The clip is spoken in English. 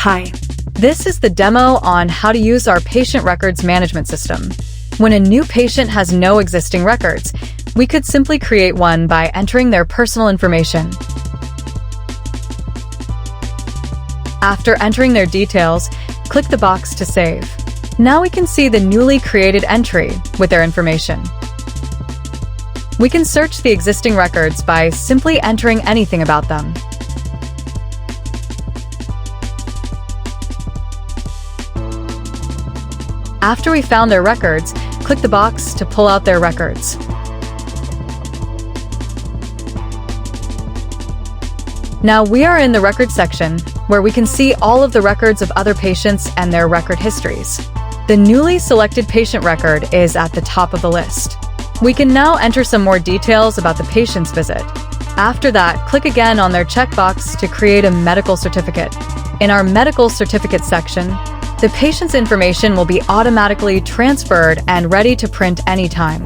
Hi, this is the demo on how to use our patient records management system. When a new patient has no existing records, we could simply create one by entering their personal information. After entering their details, click the box to save. Now we can see the newly created entry with their information. We can search the existing records by simply entering anything about them. After we found their records, click the box to pull out their records. Now we are in the records section, where we can see all of the records of other patients and their record histories. The newly selected patient record is at the top of the list. We can now enter some more details about the patient's visit. After that, click again on their checkbox to create a medical certificate. In our medical certificate section, the patient's information will be automatically transferred and ready to print anytime.